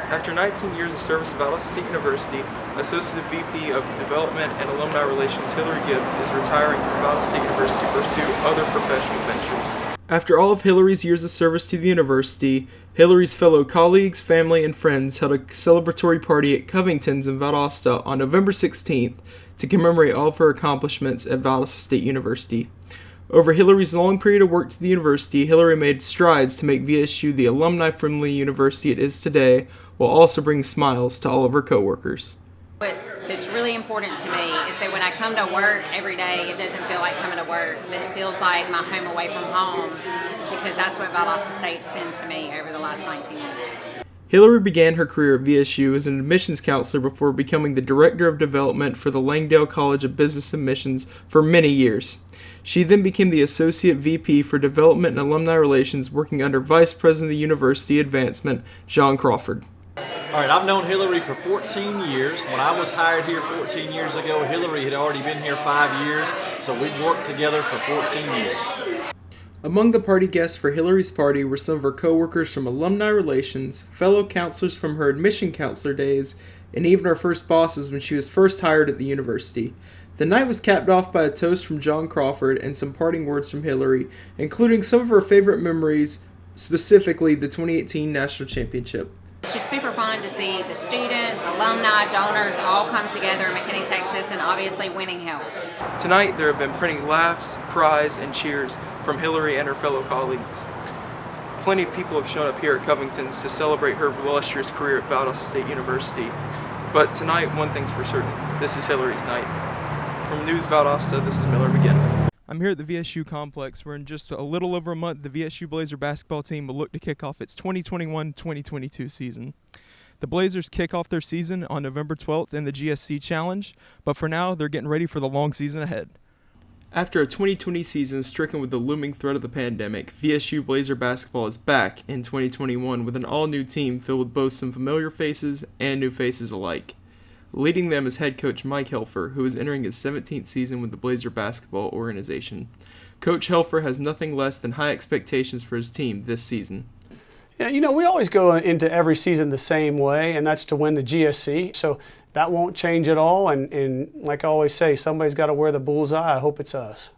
After 19 years of service at Valdosta State University, Associate VP of Development and Alumni Relations Hillary Gibbs is retiring from Valdosta State University to pursue other professional ventures. After all of Hillary's years of service to the university, Hillary's fellow colleagues, family, and friends held a celebratory party at Covington's in Valdosta on November 16th to commemorate all of her accomplishments at Valdosta State University. Over Hillary's long period of work to the university, Hillary made strides to make VSU the alumni-friendly university it is today, while also bringing smiles to all of her coworkers. What's really important to me is that when I come to work every day, it doesn't feel like coming to work, that it feels like my home away from home, because that's what Valdosta State's been to me over the last 19 years. Hillary began her career at VSU as an admissions counselor before becoming the Director of Development for the Langdale College of Business Admissions for many years. She then became the Associate VP for Development and Alumni Relations, working under Vice President of the University Advancement, John Crawford. All right, I've known Hillary for 14 years. When I was hired here 14 years ago, Hillary had already been here 5 years, so we'd worked together for 14 years. Among the party guests for Hillary's party were some of her coworkers from Alumni Relations, fellow counselors from her admission counselor days, and even her first bosses when she was first hired at the university. The night was capped off by a toast from John Crawford and some parting words from Hillary, including some of her favorite memories, specifically the 2018 National Championship. It's just super fun to see the students, alumni, donors all come together in McKinney, Texas, and obviously winning helped. Tonight there have been plenty laughs, cries, and cheers from Hillary and her fellow colleagues. Plenty of people have shown up here at Covington's to celebrate her illustrious career at Valdosta State University. But tonight, one thing's for certain, this is Hillary's night. From News Valdosta, this is Miller McGhin. I'm here at the VSU complex where in just a little over a month, the VSU Blazer basketball team will look to kick off its 2021-2022 season. The Blazers kick off their season on November 12th in the GSC Challenge, but for now, they're getting ready for the long season ahead. After a 2020 season stricken with the looming threat of the pandemic, VSU Blazer basketball is back in 2021 with an all-new team filled with both some familiar faces and new faces alike. Leading them is head coach Mike Helfer, who is entering his 17th season with the Blazer basketball organization. Coach Helfer has nothing less than high expectations for his team this season. Yeah, we always go into every season the same way, and that's to win the GSC. So that won't change at all, and like I always say, somebody's got to wear the bullseye. I hope it's us.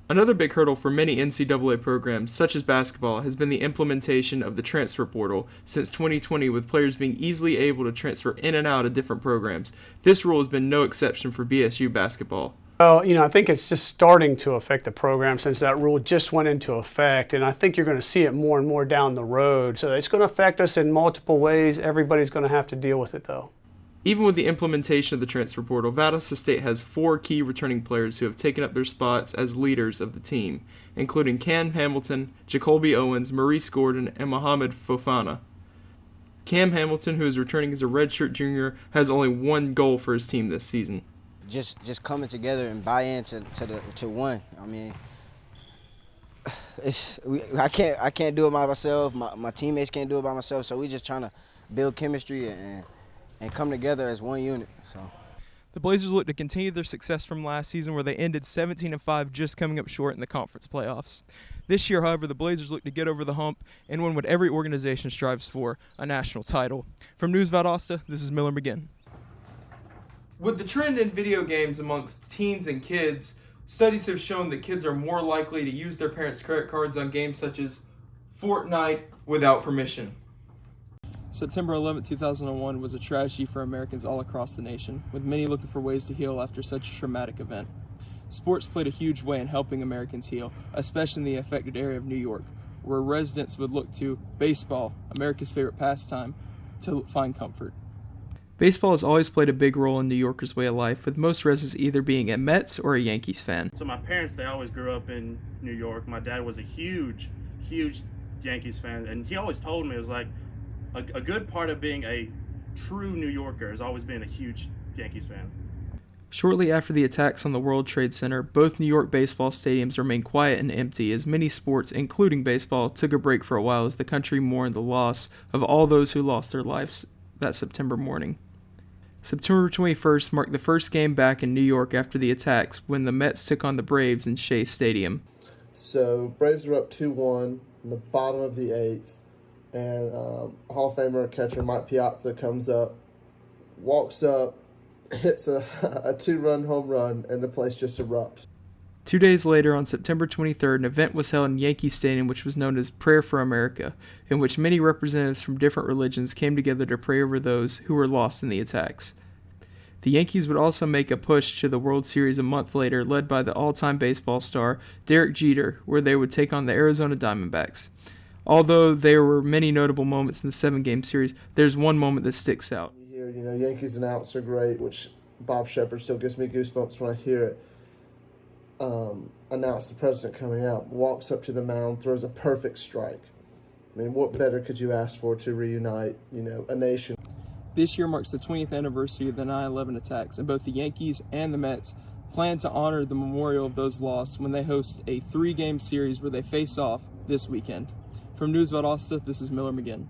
Another big hurdle for many NCAA programs, such as basketball, has been the implementation of the transfer portal since 2020, with players being easily able to transfer in and out of different programs. This rule has been no exception for BSU basketball. Well, I think it's just starting to affect the program since that rule just went into effect, and I think you're going to see it more and more down the road. So it's going to affect us in multiple ways. Everybody's going to have to deal with it, though. Even with the implementation of the transfer portal, Valdosta State has 4 key returning players who have taken up their spots as leaders of the team, including Cam Hamilton, Jacoby Owens, Maurice Gordon, and Mohamed Fofana. Cam Hamilton, who is returning as a redshirt junior, has only 1 goal for his team this season. Just coming together and buy into one. I mean, I can't do it by myself. My teammates can't do it by myself. So we just trying to build chemistry and come together as one unit. So the Blazers look to continue their success from last season, where they ended 17-5, just coming up short in the conference playoffs. This year, however, the Blazers look to get over the hump and win what every organization strives for, a national title. From News Valdosta, this is Miller McGhin. With the trend in video games amongst teens and kids, studies have shown that kids are more likely to use their parents' credit cards on games such as Fortnite without permission. September 11, 2001 was a tragedy for Americans all across the nation, with many looking for ways to heal after such a traumatic event. Sports played a huge way in helping Americans heal, especially in the affected area of New York, where residents would look to baseball, America's favorite pastime, to find comfort. Baseball has always played a big role in New Yorkers' way of life, with most residents either being a Mets or a Yankees fan. So my parents, they always grew up in New York. My dad was a huge Yankees fan, and he always told me, it was like, a good part of being a true New Yorker is always being a huge Yankees fan. Shortly after the attacks on the World Trade Center, both New York baseball stadiums remained quiet and empty as many sports, including baseball, took a break for a while as the country mourned the loss of all those who lost their lives that September morning. September 21st marked the first game back in New York after the attacks when the Mets took on the Braves in Shea Stadium. So Braves were up 2-1 in the bottom of the 8th, and Hall of Famer catcher Mike Piazza comes up, walks up, hits a 2-run home run, and the place just erupts. 2 days later, on September 23rd, an event was held in Yankee Stadium which was known as Prayer for America, in which many representatives from different religions came together to pray over those who were lost in the attacks. The Yankees would also make a push to the World Series a month later, led by the all-time baseball star Derek Jeter, where they would take on the Arizona Diamondbacks. Although there were many notable moments in the 7-game series, there's one moment that sticks out. You hear, Yankees announcer great, which Bob Shepard still gives me goosebumps when I hear it. Announced the president coming out, walks up to the mound, throws a perfect strike. I mean, what better could you ask for to reunite, a nation? This year marks the 20th anniversary of the 9/11 attacks, and both the Yankees and the Mets plan to honor the memorial of those lost when they host a 3-game series where they face off this weekend. From News Valdosta, this is Miller McGhin.